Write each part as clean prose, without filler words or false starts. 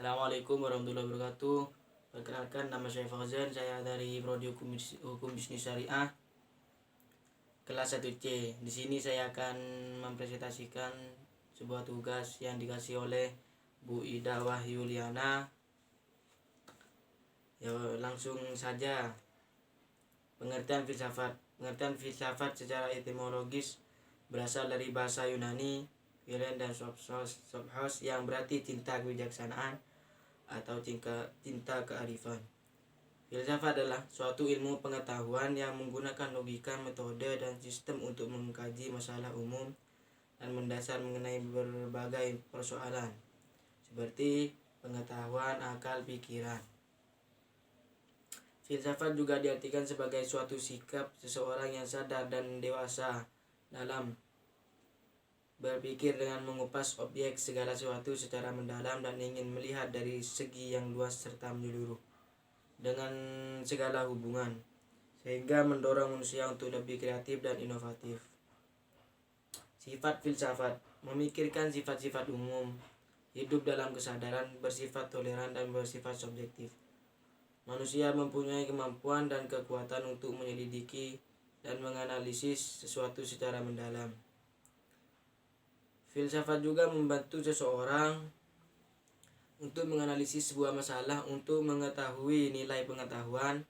Assalamualaikum warahmatullahi wabarakatuh. Perkenalkan, nama saya Fauzan, saya dari Prodi Hukum Bisnis Syariah kelas 1C. Di sini saya akan mempresentasikan sebuah tugas yang dikasih oleh Bu Ida Wahyuliana. Ya, langsung saja. Pengertian filsafat. Pengertian filsafat secara etimologis berasal dari bahasa Yunani, philen dan sophos yang berarti cinta kebijaksanaan atau cinta kearifan. Filsafat adalah suatu ilmu pengetahuan yang menggunakan logika, metode, dan sistem untuk mengkaji masalah umum dan mendasar mengenai berbagai persoalan seperti pengetahuan, akal, pikiran. Filsafat juga diartikan sebagai suatu sikap seseorang yang sadar dan dewasa dalam berpikir dengan mengupas objek segala sesuatu secara mendalam dan ingin melihat dari segi yang luas serta menyeluruh dengan segala hubungan, sehingga mendorong manusia untuk lebih kreatif dan inovatif. Sifat filsafat: memikirkan sifat-sifat umum, hidup dalam kesadaran, bersifat toleran dan bersifat subjektif. Manusia mempunyai kemampuan dan kekuatan untuk menyelidiki dan menganalisis sesuatu secara mendalam. Filsafat juga membantu seseorang untuk menganalisis sebuah masalah untuk mengetahui nilai pengetahuan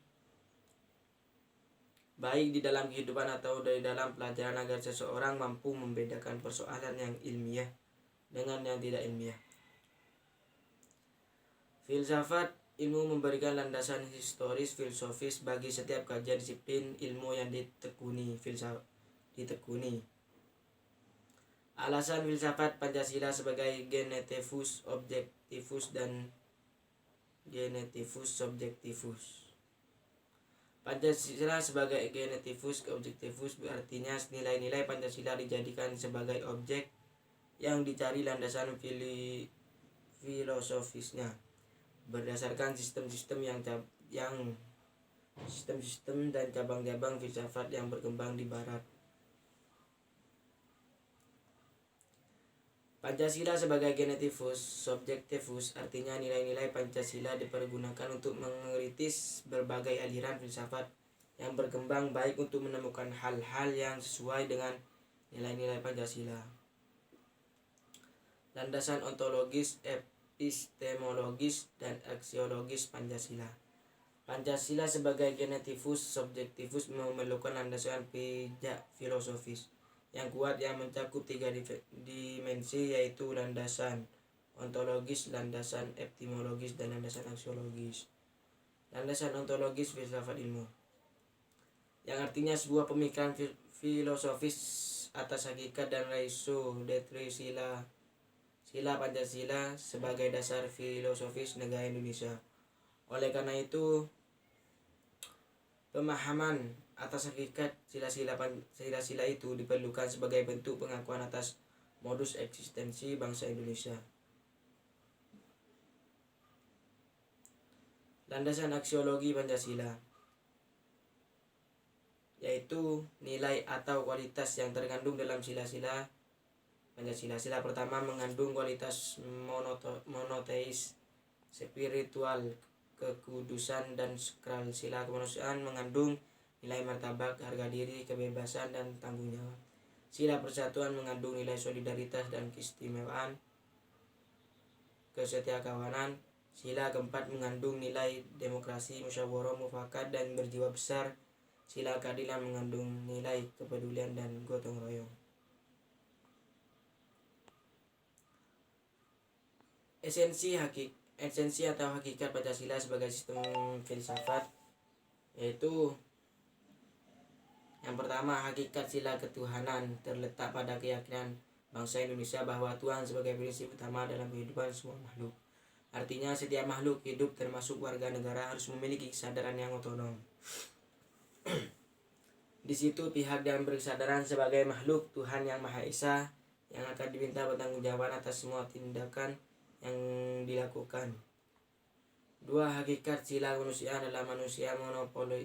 baik di dalam kehidupan atau dari dalam pelajaran agar seseorang mampu membedakan persoalan yang ilmiah dengan yang tidak ilmiah. Filsafat ilmu memberikan landasan historis filosofis bagi setiap kajian disiplin ilmu yang ditekuni. Alasan filsafat Pancasila sebagai genetivus objektivus dan genetivus subjektivus. Pancasila sebagai genetivus objektivus artinya nilai-nilai Pancasila dijadikan sebagai objek yang dicari landasan filosofisnya berdasarkan sistem-sistem dan cabang-cabang filsafat yang berkembang di barat. Pancasila sebagai genetivus subjektivus artinya nilai-nilai Pancasila dipergunakan untuk mengkritis berbagai aliran filsafat yang berkembang baik untuk menemukan hal-hal yang sesuai dengan nilai-nilai Pancasila. Landasan ontologis, epistemologis, dan aksiologis Pancasila. Pancasila sebagai genetivus subjektivus memerlukan landasan pijak filosofis yang kuat yang mencakup 3 dimensi, yaitu landasan ontologis, landasan epistemologis, dan landasan aksiologis. Landasan ontologis filsafat ilmu, yang artinya sebuah pemikiran filosofis atas hakikat dan raison d'etre sila Pancasila sebagai dasar filosofis negara Indonesia. Oleh karena itu, pemahaman atas hakikat sila-sila itu diperlukan sebagai bentuk pengakuan atas modus eksistensi bangsa Indonesia. Landasan aksiologi Pancasila, yaitu nilai atau kualitas yang terkandung dalam sila-sila Pancasila. Sila pertama mengandung kualitas monoteis, spiritual, kekudusan, dan sakral. Sila kemanusiaan mengandung nilai martabat, harga diri, kebebasan, dan tanggung jawab. Sila persatuan mengandung nilai solidaritas dan keistimewaan, kesetiakawanan. Sila keempat mengandung nilai demokrasi, musyawarah mufakat, dan berjiwa besar. Sila keadilan mengandung nilai kepedulian dan gotong royong. Esensi atau hakikat Pancasila sebagai sistem filsafat, yaitu yang pertama, hakikat sila ketuhanan terletak pada keyakinan bangsa Indonesia bahwa Tuhan sebagai prinsip utama dalam kehidupan semua makhluk. Artinya setiap makhluk hidup termasuk warga negara harus memiliki kesadaran yang otonom. Di situ pihak yang berkesadaran sebagai makhluk Tuhan yang Maha Esa yang akan diminta pertanggungjawaban atas semua tindakan yang dilakukan. 2. Hakikat sila kemanusiaan adalah manusia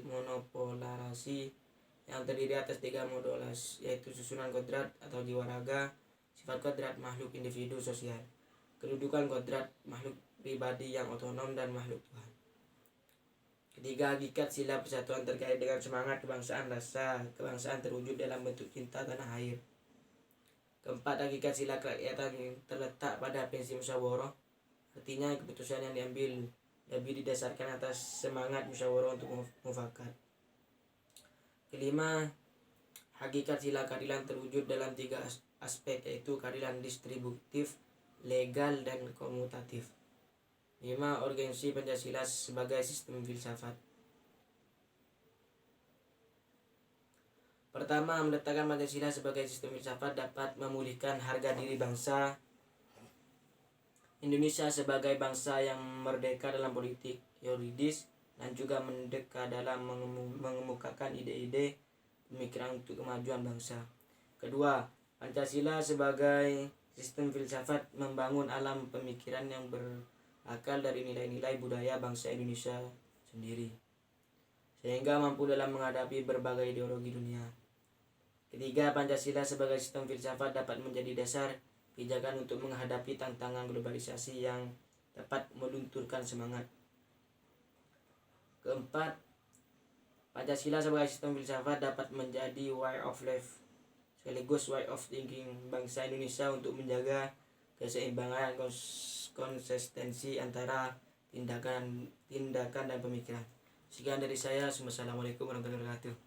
monopolarasi yang terdiri atas 3 modulas, yaitu susunan kodrat atau jiwa raga, sifat kodrat makhluk, individu, sosial. Kedudukan kodrat makhluk pribadi yang otonom dan makhluk Tuhan. Ketiga, hakikat sila persatuan terkait dengan semangat kebangsaan. Rasa kebangsaan terwujud dalam bentuk cinta tanah air. Keempat, hakikat sila kerakyatan terletak pada prinsip musyawarah. Artinya keputusan yang diambil lebih didasarkan atas semangat musyawarah untuk mufakat. Kelima, hakikat sila keadilan terwujud dalam 3 aspek, yaitu keadilan distributif, legal, dan komutatif. 5. Urgensi Pancasila sebagai sistem filsafat. Pertama, meletakkan Pancasila sebagai sistem filsafat dapat memulihkan harga diri bangsa Indonesia sebagai bangsa yang merdeka dalam politik, yuridis, dan juga merdeka dalam mengemukakan ide-ide pemikiran untuk kemajuan bangsa. Kedua, Pancasila sebagai sistem filsafat membangun alam pemikiran yang berakal dari nilai-nilai budaya bangsa Indonesia sendiri, sehingga mampu dalam menghadapi berbagai ideologi dunia. Ketiga, Pancasila sebagai sistem filsafat dapat menjadi dasar pijakan untuk menghadapi tantangan globalisasi yang dapat melunturkan semangat. Keempat, Pancasila sebagai sistem filsafat dapat menjadi way of life sekaligus way of thinking bangsa Indonesia untuk menjaga keseimbangan konsistensi antara tindakan dan pemikiran. Sekian dari saya. Wassalamualaikum warahmatullahi wabarakatuh.